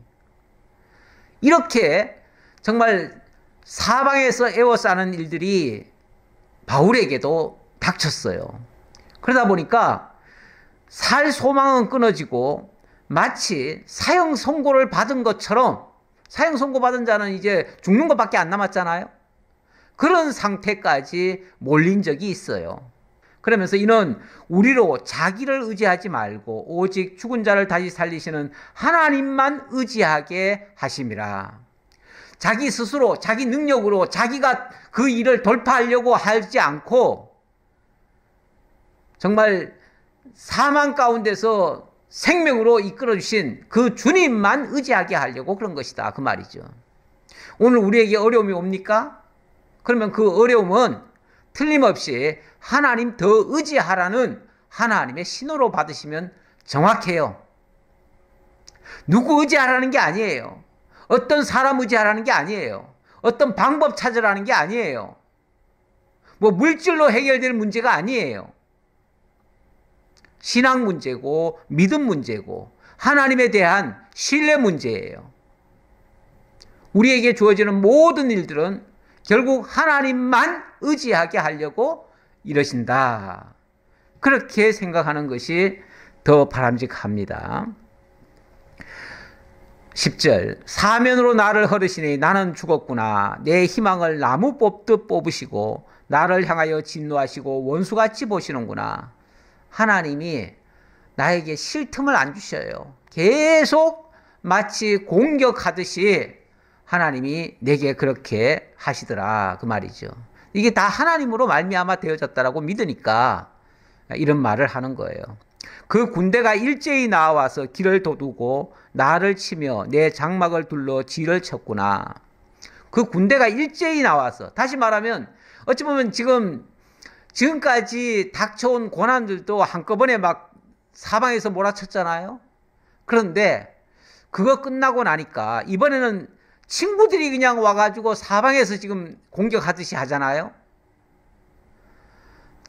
이렇게 정말 사방에서 에워싸는 일들이 바울에게도 닥쳤어요. 그러다 보니까 살 소망은 끊어지고 마치 사형 선고를 받은 것처럼 사형 선고받은 자는 이제 죽는 것밖에 안 남았잖아요. 그런 상태까지 몰린 적이 있어요. 그러면서 이는 우리로 자기를 의지하지 말고 오직 죽은 자를 다시 살리시는 하나님만 의지하게 하심이라. 자기 스스로 자기 능력으로 자기가 그 일을 돌파하려고 하지 않고 정말 사망 가운데서 생명으로 이끌어주신 그 주님만 의지하게 하려고 그런 것이다, 그 말이죠. 오늘 우리에게 어려움이 옵니까? 그러면 그 어려움은 틀림없이 하나님 더 의지하라는 하나님의 신호로 받으시면 정확해요. 누구 의지하라는 게 아니에요. 어떤 사람 의지하라는 게 아니에요. 어떤 방법 찾으라는 게 아니에요. 뭐 물질로 해결될 문제가 아니에요. 신앙 문제고 믿음 문제고 하나님에 대한 신뢰 문제예요. 우리에게 주어지는 모든 일들은 결국 하나님만 의지하게 하려고 이러신다. 그렇게 생각하는 것이 더 바람직합니다. 10절 사면으로 나를 허르시니 나는 죽었구나. 내 희망을 나무 뽑듯 뽑으시고 나를 향하여 진노하시고 원수같이 보시는구나. 하나님이 나에게 쉴 틈을 안 주셔요. 계속 마치 공격하듯이 하나님이 내게 그렇게 하시더라, 그 말이죠. 이게 다 하나님으로 말미암아 되어졌다라고 믿으니까 이런 말을 하는 거예요. 그 군대가 일제히 나와서 길을 도두고 나를 치며 내 장막을 둘러 지를 쳤구나. 그 군대가 일제히 나와서, 다시 말하면 어찌 보면 지금까지 닥쳐온 고난들도 한꺼번에 막 사방에서 몰아쳤잖아요. 그런데 그거 끝나고 나니까 이번에는 친구들이 그냥 와가지고 사방에서 지금 공격하듯이 하잖아요.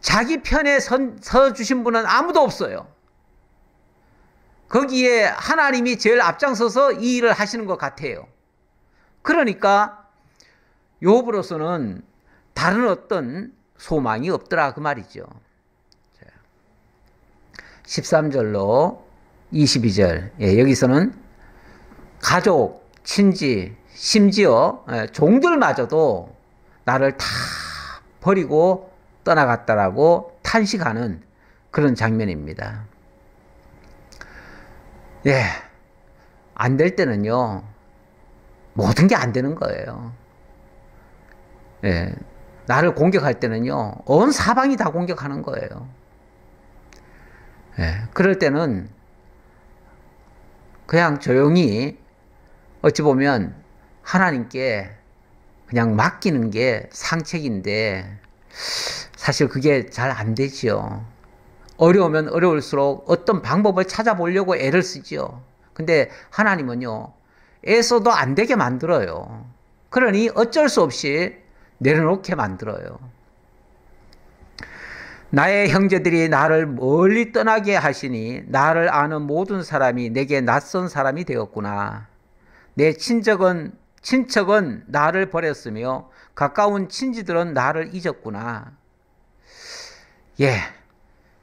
자기 편에 서주신 분은 아무도 없어요. 거기에 하나님이 제일 앞장서서 이 일을 하시는 것 같아요. 그러니까 욥으로서는 다른 어떤 소망이 없더라, 그 말이죠. 13절로 22절. 여기서는 가족, 친지, 심지어 종들마저도 나를 다 버리고 떠나갔다라고 탄식하는 그런 장면입니다. 안 될 때는요, 모든 게 안 되는 거예요. 나를 공격할 때는요, 온 사방이 다 공격하는 거예요. 그럴 때는 그냥 조용히 어찌 보면 하나님께 그냥 맡기는 게 상책인데 사실 그게 잘 안 되지요. 어려우면 어려울수록 어떤 방법을 찾아보려고 애를 쓰지요. 근데 하나님은요, 애써도 안 되게 만들어요. 그러니 어쩔 수 없이 내려놓게 만들어요. 나의 형제들이 나를 멀리 떠나게 하시니 나를 아는 모든 사람이 내게 낯선 사람이 되었구나. 내 친척은 나를 버렸으며 가까운 친지들은 나를 잊었구나.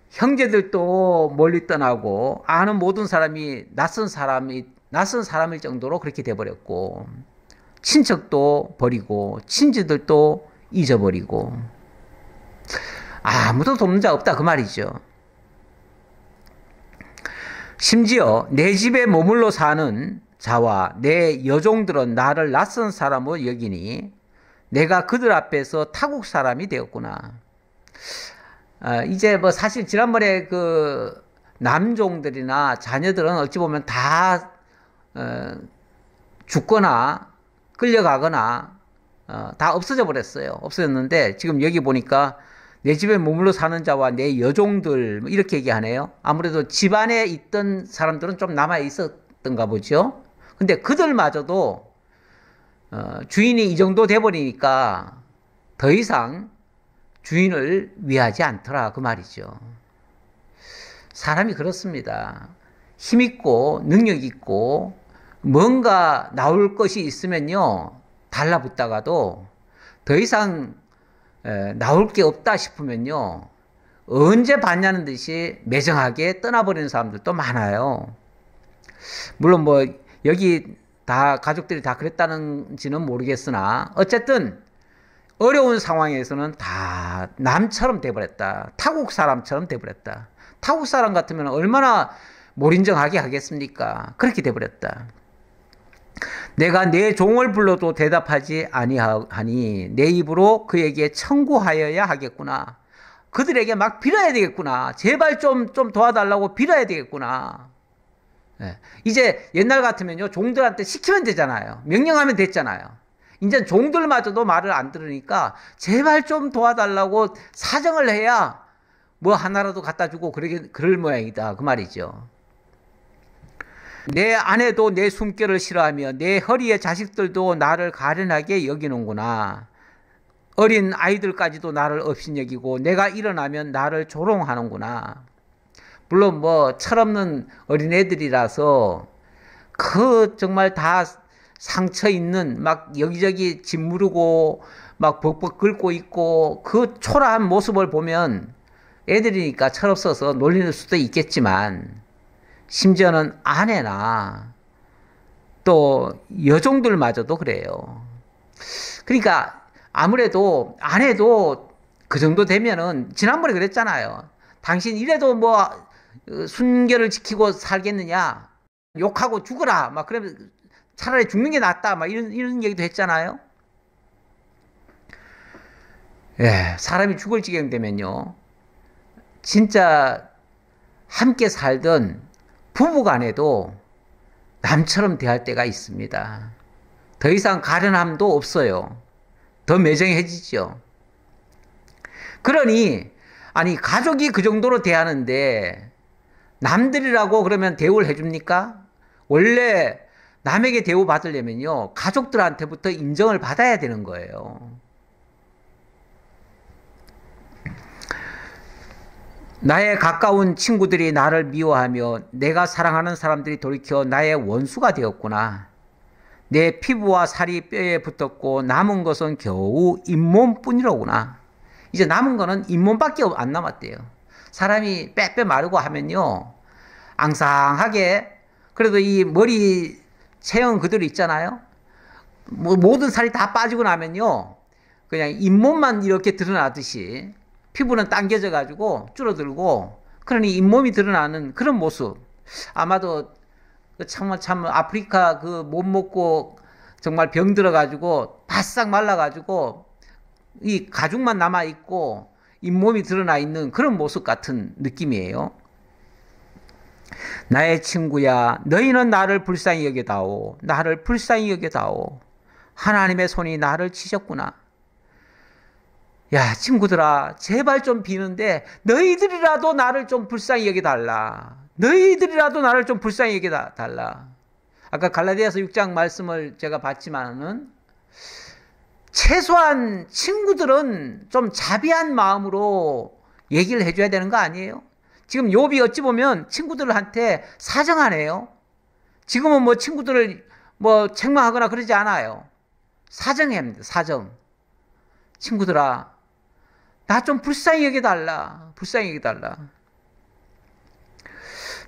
형제들도 멀리 떠나고 아는 모든 사람이 낯선 사람일 정도로 그렇게 돼버렸고, 친척도 버리고 친지들도 잊어버리고 아무도 돕는 자 없다, 그 말이죠. 심지어 내 집에 머물러 사는 자와 내 여종들은 나를 낯선 사람으로 여기니 내가 그들 앞에서 타국 사람이 되었구나. 이제 사실 지난번에 그 남종들이나 자녀들은 어찌 보면 다 죽거나 끌려가거나 다 없어져 버렸어요. 없어졌는데 지금 여기 보니까 내 집에 머물러 사는 자와 내 여종들 이렇게 얘기하네요. 아무래도 집안에 있던 사람들은 좀 남아 있었던가 보죠. 근데 그들마저도 주인이 이 정도 돼버리니까 더 이상 주인을 위하지 않더라, 그 말이죠. 사람이 그렇습니다. 힘있고 능력있고 뭔가 나올 것이 있으면요, 달라붙다가도 더 이상 나올 게 없다 싶으면요, 언제 봤냐는 듯이 매정하게 떠나버리는 사람들도 많아요. 물론 여기 다 가족들이 다 그랬다는지는 모르겠으나 어쨌든 어려운 상황에서는 다 남처럼 돼버렸다. 타국 사람처럼 돼버렸다. 타국 사람 같으면 얼마나 몰인정하게 하겠습니까? 그렇게 돼버렸다. 내가 내 종을 불러도 대답하지 아니하니 내 입으로 그에게 청구하여야 하겠구나. 그들에게 막 빌어야 되겠구나. 제발 좀 도와달라고 빌어야 되겠구나. 네. 이제 옛날 같으면요, 종들한테 시키면 되잖아요. 명령하면 됐잖아요. 이제 종들마저도 말을 안 들으니까 제발 좀 도와달라고 사정을 해야 뭐 하나라도 갖다 주고 그럴 모양이다. 그 말이죠. 내 아내도 내 숨결을 싫어하며 내 허리의 자식들도 나를 가련하게 여기는구나. 어린 아이들까지도 나를 업신여기고 내가 일어나면 나를 조롱하는구나. 물론 뭐 철없는 어린애들이라서 정말 다 상처 있는 막 여기저기 짓무르고 막 벅벅 긁고 있고 그 초라한 모습을 보면 애들이니까 철없어서 놀릴 수도 있겠지만 심지어는 아내나 또 여종들마저도 그래요. 그러니까 아무래도 아내도 그 정도 되면은 지난번에 그랬잖아요. 당신 이래도 뭐 순결을 지키고 살겠느냐? 욕하고 죽어라. 막 그러면 차라리 죽는 게 낫다. 막 이런 얘기도 했잖아요. 예, 사람이 죽을 지경 되면요. 진짜 함께 살던 부부간에도 남처럼 대할 때가 있습니다. 더 이상 가련함도 없어요. 더 매정해지죠. 그러니 아니 가족이 그 정도로 대하는데 남들이라고 그러면 대우를 해줍니까? 원래 남에게 대우받으려면요 가족들한테부터 인정을 받아야 되는 거예요. 나의 가까운 친구들이 나를 미워하며 내가 사랑하는 사람들이 돌이켜 나의 원수가 되었구나. 내 피부와 살이 뼈에 붙었고 남은 것은 겨우 잇몸뿐이로구나. 이제 남은 거는 잇몸밖에 안 남았대요. 사람이 빼빼 마르고 하면요 앙상하게 그래도 이 머리 체형 그대로 있잖아요. 뭐 모든 살이 다 빠지고 나면요 그냥 잇몸만 이렇게 드러나듯이 피부는 당겨져 가지고 줄어들고 그러니 잇몸이 드러나는 그런 모습. 아마도 참 아프리카 그 못 먹고 정말 병 들어 가지고 바싹 말라 가지고 이 가죽만 남아 있고 잇몸이 드러나 있는 그런 모습 같은 느낌이에요. 나의 친구야, 너희는 나를 불쌍히 여겨다오. 나를 불쌍히 여겨다오. 하나님의 손이 나를 치셨구나. 야, 친구들아, 제발 좀 비는데 너희들이라도 나를 좀 불쌍히 여겨달라. 너희들이라도 나를 좀 불쌍히 여겨달라. 아까 갈라디아서 6장 말씀을 제가 봤지만은 최소한 친구들은 좀 자비한 마음으로 얘기를 해줘야 되는 거 아니에요? 지금 욥이 어찌 보면 친구들한테 사정하네요. 지금은 뭐 친구들을 뭐 책망하거나 그러지 않아요. 사정해야 합니다. 사정. 친구들아, 나 좀 불쌍히 여겨달라. 불쌍히 여겨달라.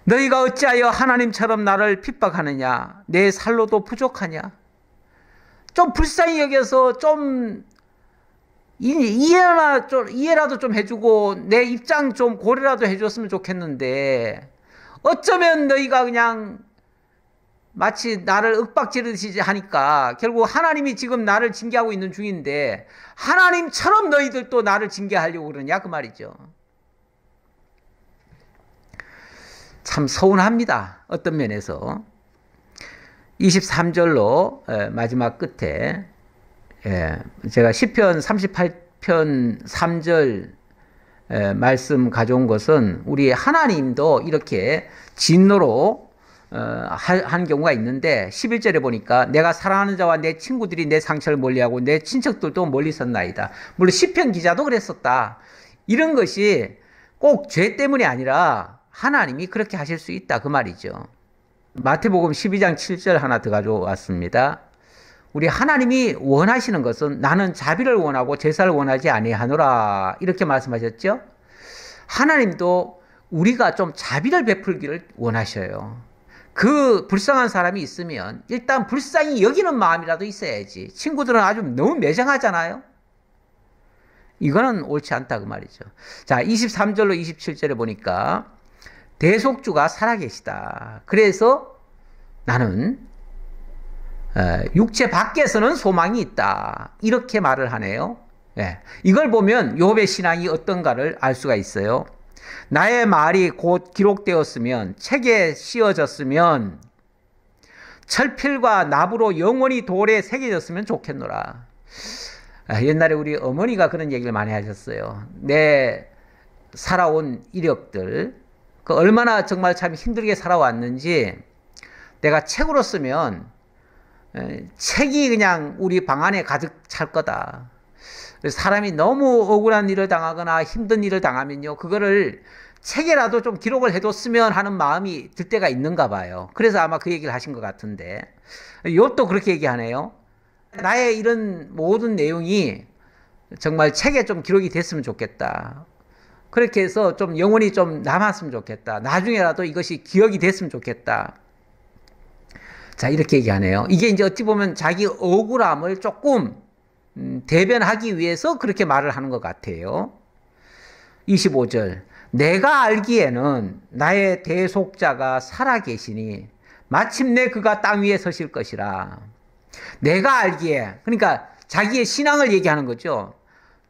너희가 어찌하여 하나님처럼 나를 핍박하느냐? 내 살로도 부족하냐? 좀 불쌍히 여겨서 좀 이해라도 좀 해주고 내 입장 좀 고려라도 해줬으면 좋겠는데 어쩌면 너희가 그냥 마치 나를 윽박지르듯이 하니까 결국 하나님이 지금 나를 징계하고 있는 중인데 하나님처럼 너희들도 나를 징계하려고 그러냐 그 말이죠. 참 서운합니다. 어떤 면에서. 23절로 마지막 끝에 제가 시편 38편 3절 말씀 가져온 것은 우리 하나님도 이렇게 진노로 한 경우가 있는데 11절에 보니까 내가 사랑하는 자와 내 친구들이 내 상처를 멀리하고 내 친척들도 멀리 섰나이다. 물론 시편 기자도 그랬었다. 이런 것이 꼭 죄 때문이 아니라 하나님이 그렇게 하실 수 있다 그 말이죠. 마태복음 12장 7절 하나 더 가져왔습니다. 우리 하나님이 원하시는 것은 나는 자비를 원하고 제사를 원하지 아니하노라 이렇게 말씀하셨죠. 하나님도 우리가 좀 자비를 베풀기를 원하셔요. 그 불쌍한 사람이 있으면 일단 불쌍히 여기는 마음이라도 있어야지. 친구들은 아주 너무 매정하잖아요. 이거는 옳지 않다 그 말이죠. 자, 23절로 27절에 보니까 대속주가 살아계시다. 그래서 나는 육체 밖에서는 소망이 있다. 이렇게 말을 하네요. 예. 이걸 보면 욥의 신앙이 어떤가를 알 수가 있어요. 나의 말이 곧 기록되었으면, 책에 씌어졌으면, 철필과 납으로 영원히 돌에 새겨졌으면 좋겠노라. 옛날에 우리 어머니가 그런 얘기를 많이 하셨어요. 내 살아온 이력들, 그 얼마나 정말 참 힘들게 살아왔는지 내가 책으로 쓰면 책이 그냥 우리 방 안에 가득 찰 거다. 사람이 너무 억울한 일을 당하거나 힘든 일을 당하면요, 그거를 책에라도 좀 기록을 해뒀으면 하는 마음이 들 때가 있는가 봐요. 그래서 아마 그 얘기를 하신 것 같은데, 욥도 그렇게 얘기하네요. 나의 이런 모든 내용이 정말 책에 좀 기록이 됐으면 좋겠다. 그렇게 해서 좀 영원히 좀 남았으면 좋겠다. 나중에라도 이것이 기억이 됐으면 좋겠다. 자, 이렇게 얘기하네요. 이게 이제 어찌 보면 자기 억울함을 조금 대변하기 위해서 그렇게 말을 하는 것 같아요. 25절. 내가 알기에는 나의 대속자가 살아계시니 마침내 그가 땅 위에 서실 것이라. 내가 알기에, 그러니까 자기의 신앙을 얘기하는 거죠.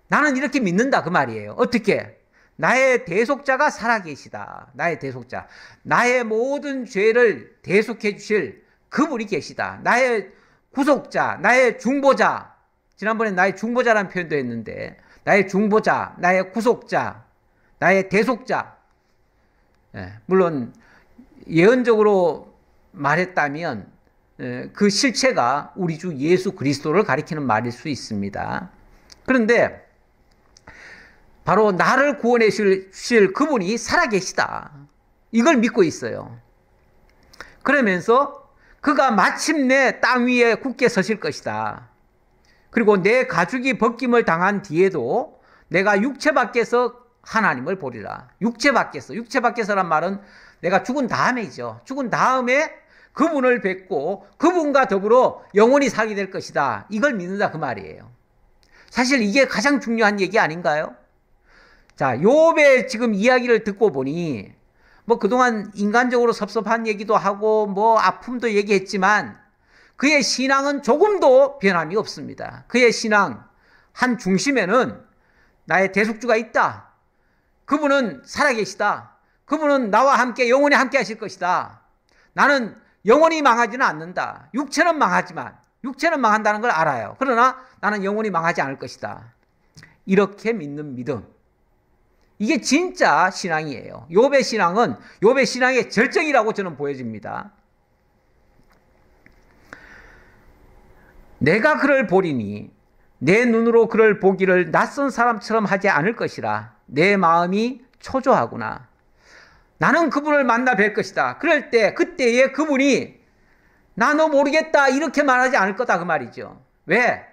나는 이렇게 믿는다 그 말이에요. 어떻게? 나의 대속자가 살아계시다. 나의 대속자. 나의 모든 죄를 대속해 주실 그분이 계시다. 나의 구속자, 나의 중보자. 지난번에 나의 중보자라는 표현도 했는데, 나의 중보자, 나의 구속자, 나의 대속자. 물론 예언적으로 말했다면 그 실체가 우리 주 예수 그리스도를 가리키는 말일 수 있습니다. 그런데 바로 나를 구원해 주실 그분이 살아계시다. 이걸 믿고 있어요. 그러면서 그가 마침내 땅 위에 굳게 서실 것이다. 그리고 내 가죽이 벗김을 당한 뒤에도 내가 육체 밖에서 하나님을 보리라. 육체 밖에서. 육체 밖에서란 말은 내가 죽은 다음에죠. 죽은 다음에 그분을 뵙고 그분과 더불어 영원히 살게 될 것이다. 이걸 믿는다 그 말이에요. 사실 이게 가장 중요한 얘기 아닌가요? 자, 욥의 지금 이야기를 듣고 보니 뭐 그동안 인간적으로 섭섭한 얘기도 하고 뭐 아픔도 얘기했지만 그의 신앙은 조금도 변함이 없습니다. 그의 신앙 한 중심에는 나의 대속주가 있다. 그분은 살아계시다. 그분은 나와 함께 영원히 함께 하실 것이다. 나는 영원히 망하지는 않는다. 육체는 망하지만, 육체는 망한다는 걸 알아요. 그러나 나는 영원히 망하지 않을 것이다. 이렇게 믿는 믿음. 이게 진짜 신앙이에요. 욥의 신앙은 욥의 신앙의 절정이라고 저는 보여집니다. 내가 그를 보리니 내 눈으로 그를 보기를 낯선 사람처럼 하지 않을 것이라. 내 마음이 초조하구나. 나는 그분을 만나 뵐 것이다. 그럴 때 그때에 그분이 나 너 모르겠다 이렇게 말하지 않을 거다 그 말이죠. 왜?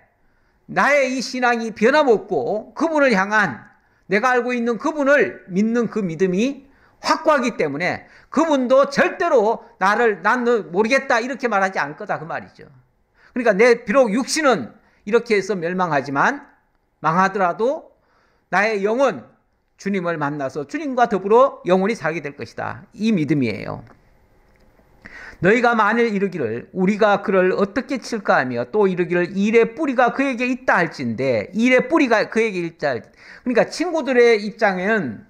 나의 이 신앙이 변함없고 그분을 향한 내가 알고 있는 그분을 믿는 그 믿음이 확고하기 때문에 그분도 절대로 나를 난 너 모르겠다 이렇게 말하지 않을 거다 그 말이죠. 그러니까 내 비록 육신은 이렇게 해서 멸망하지만 망하더라도 나의 영은 주님을 만나서 주님과 더불어 영원히 살게 될 것이다. 이 믿음이에요. 너희가 만일 이르기를 우리가 그를 어떻게 칠까 하며 또 이르기를 일의 뿌리가 그에게 있다 할진대. 일의 뿌리가 그에게 있다 할진대. 그러니까 친구들의 입장에는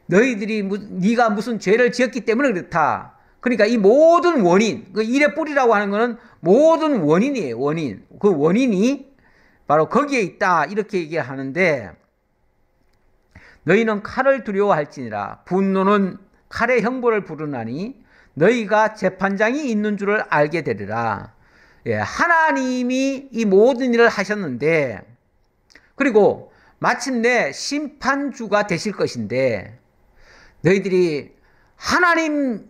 너희들이 네가 무슨 죄를 지었기 때문에 그렇다. 그러니까 이 모든 원인, 그 일의 뿌리라고 하는 것은 모든 원인이에요. 원인. 그 원인이 바로 거기에 있다. 이렇게 얘기하는데 너희는 칼을 두려워할지니라. 분노는 칼의 형벌을 부르나니 너희가 재판장이 있는 줄을 알게 되리라. 하나님이 이 모든 일을 하셨는데 그리고 마침내 심판주가 되실 것인데 너희들이 하나님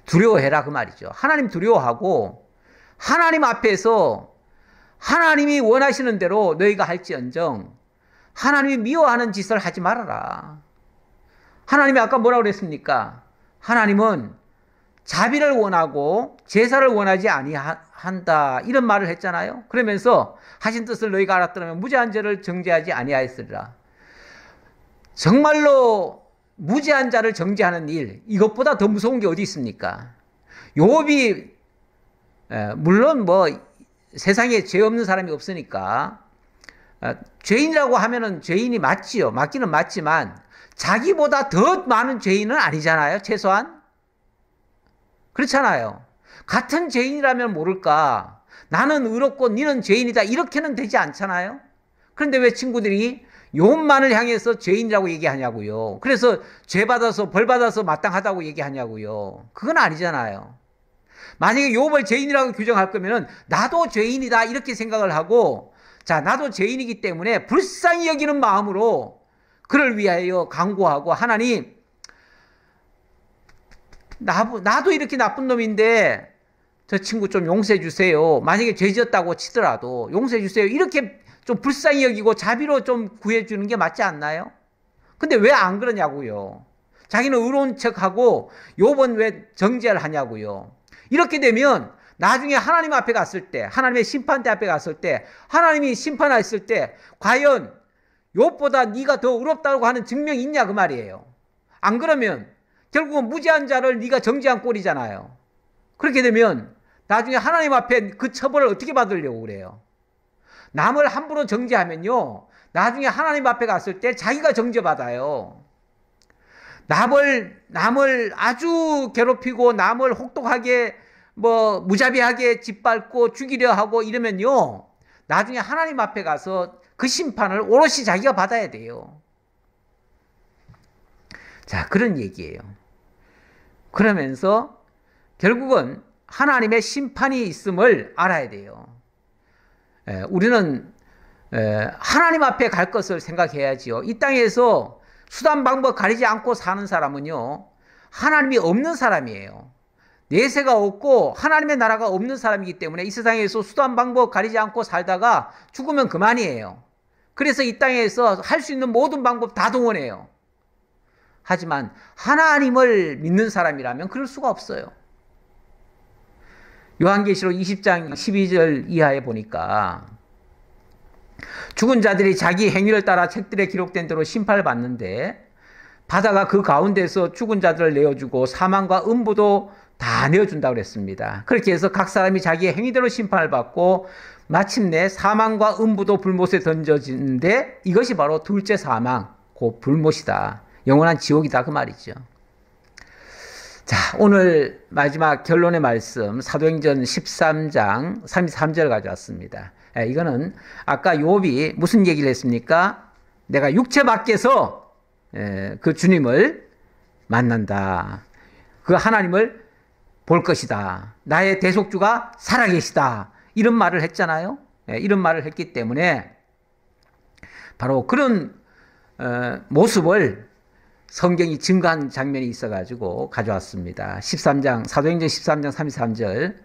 두려워해라 그 말이죠. 하나님 두려워하고 하나님 앞에서 하나님이 원하시는 대로 너희가 할지언정 하나님이 미워하는 짓을 하지 말아라. 하나님이 아까 뭐라고 그랬습니까? 하나님은 자비를 원하고 제사를 원하지 아니한다 이런 말을 했잖아요. 그러면서 하신 뜻을 너희가 알았더라면 무죄한 자를 정죄하지 아니하였으리라. 정말로 무죄한 자를 정죄하는 일, 이것보다 더 무서운 게 어디 있습니까? 욥이 물론 뭐 세상에 죄 없는 사람이 없으니까 죄인이라고 하면은 죄인이 맞지요. 맞기는 맞지만 자기보다 더 많은 죄인은 아니잖아요. 최소한 그렇잖아요. 같은 죄인이라면 모를까. 나는 의롭고 니는 죄인이다. 이렇게는 되지 않잖아요. 그런데 왜 친구들이 욥만을 향해서 죄인이라고 얘기하냐고요. 그래서 죄 받아서 벌 받아서 마땅하다고 얘기하냐고요. 그건 아니잖아요. 만약에 욥을 죄인이라고 규정할 거면은 나도 죄인이다 이렇게 생각을 하고, 자, 나도 죄인이기 때문에 불쌍히 여기는 마음으로 그를 위하여 간구하고, 하나님, 나도 이렇게 나쁜 놈인데 저 친구 좀 용서해 주세요. 만약에 죄 지었다고 치더라도 용서해 주세요. 이렇게 좀 불쌍히 여기고 자비로 좀 구해주는 게 맞지 않나요? 근데 왜 안 그러냐고요. 자기는 의로운 척하고 욥은 왜 정죄를 하냐고요. 이렇게 되면 나중에 하나님 앞에 갔을 때, 하나님의 심판대 앞에 갔을 때, 하나님이 심판했을 때 과연 욥보다 네가 더 의롭다고 하는 증명이 있냐 그 말이에요. 안 그러면 결국은 무죄한 자를 네가 정죄한 꼴이잖아요. 그렇게 되면 나중에 하나님 앞에 그 처벌을 어떻게 받으려고 그래요. 남을 함부로 정죄하면요, 나중에 하나님 앞에 갔을 때 자기가 정죄받아요. 남을 아주 괴롭히고 남을 혹독하게 무자비하게 짓밟고 죽이려 하고 이러면요, 나중에 하나님 앞에 가서 그 심판을 오롯이 자기가 받아야 돼요. 자, 그런 얘기예요. 그러면서 결국은 하나님의 심판이 있음을 알아야 돼요. 우리는 하나님 앞에 갈 것을 생각해야지요. 이 땅에서 수단 방법 가리지 않고 사는 사람은요, 하나님이 없는 사람이에요. 내세가 없고 하나님의 나라가 없는 사람이기 때문에 이 세상에서 수단 방법 가리지 않고 살다가 죽으면 그만이에요. 그래서 이 땅에서 할 수 있는 모든 방법 다 동원해요. 하지만 하나님을 믿는 사람이라면 그럴 수가 없어요. 요한계시록 20장 12절 이하에 보니까 죽은 자들이 자기 행위를 따라 책들에 기록된 대로 심판을 받는데, 바다가 그 가운데서 죽은 자들을 내어주고 사망과 음부도 다 내어준다고 그랬습니다. 그렇게 해서 각 사람이 자기의 행위대로 심판을 받고 마침내 사망과 음부도 불못에 던져지는데, 이것이 바로 둘째 사망, 곧 불못이다. 영원한 지옥이다 그 말이죠. 자, 오늘 마지막 결론의 말씀 사도행전 13장 33절 가져왔습니다. 이거는 아까 욥이 무슨 얘기를 했습니까? 내가 육체 밖에서 그 주님을 만난다. 그 하나님을 볼 것이다. 나의 대속주가 살아계시다. 이런 말을 했잖아요. 이런 말을 했기 때문에 바로 그런 모습을 성경이 증거한 장면이 있어가지고 가져왔습니다. 13장, 사도행전 13장 33절.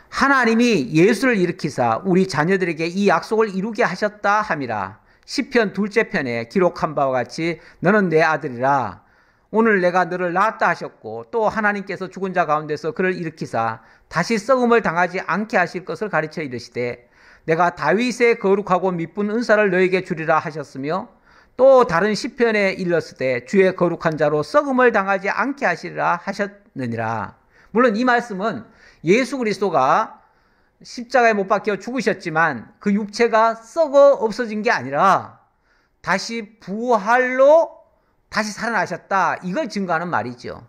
하나님이 예수를 일으키사 우리 자녀들에게 이 약속을 이루게 하셨다 함이라. 시편 둘째 편에 기록한 바와 같이 너는 내 아들이라. 오늘 내가 너를 낳았다 하셨고, 또 하나님께서 죽은 자 가운데서 그를 일으키사 다시 썩음을 당하지 않게 하실 것을 가르쳐 이르시되, 내가 다윗의 거룩하고 미쁜 은사를 너에게 주리라 하셨으며, 또 다른 시편에 일렀을 주의 거룩한 자로 썩음을 당하지 않게 하시리라 하셨느니라. 물론 이 말씀은 예수 그리스도가 십자가에 못 박혀 죽으셨지만 그 육체가 썩어 없어진 게 아니라 다시 부활로 다시 살아나셨다, 이걸 증거하는 말이죠.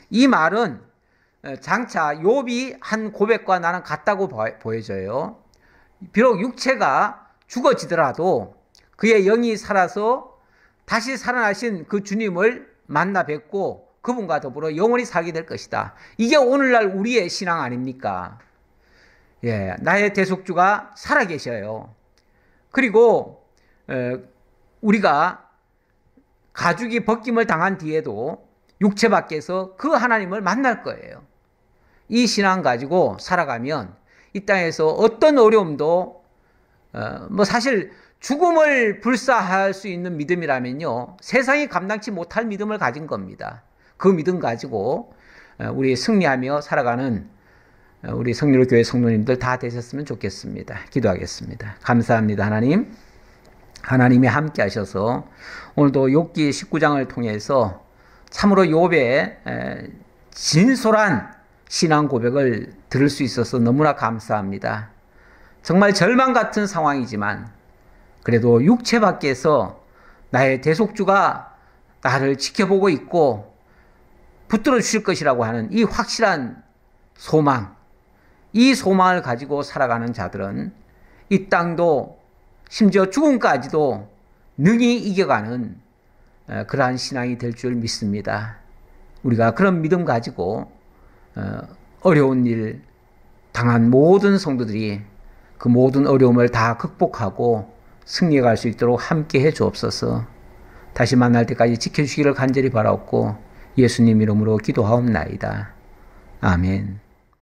이 말은 장차 욥이 한 고백과 나는 같다고 보여져요. 비록 육체가 죽어지더라도 그의 영이 살아서 다시 살아나신 그 주님을 만나 뵙고 그분과 더불어 영원히 살게 될 것이다. 이게 오늘날 우리의 신앙 아닙니까? 예, 나의 대속주가 살아계셔요. 그리고 우리가 가죽이 벗김을 당한 뒤에도 육체 밖에서 그 하나님을 만날 거예요. 이 신앙 가지고 살아가면 이 땅에서 어떤 어려움도 사실 죽음을 불사할 수 있는 믿음이라면요, 세상이 감당치 못할 믿음을 가진 겁니다. 그 믿음 가지고 우리 승리하며 살아가는 우리 성리로 교회 성도님들 다 되셨으면 좋겠습니다. 기도하겠습니다. 감사합니다. 하나님. 하나님이 함께 하셔서 오늘도 욥기 19장을 통해서 참으로 욥의 진솔한 신앙 고백을 들을 수 있어서 너무나 감사합니다. 정말 절망 같은 상황이지만 그래도 육체 밖에서 나의 대속주가 나를 지켜보고 있고 붙들어 주실 것이라고 하는 이 확실한 소망, 이 소망을 가지고 살아가는 자들은 이 땅도 심지어 죽음까지도 능히 이겨가는 그러한 신앙이 될 줄 믿습니다. 우리가 그런 믿음 가지고 어려운 일 당한 모든 성도들이 그 모든 어려움을 다 극복하고 승리해 갈 수 있도록 함께 해 주옵소서. 다시 만날 때까지 지켜주시기를 간절히 바라옵고 예수님 이름으로 기도하옵나이다. 아멘.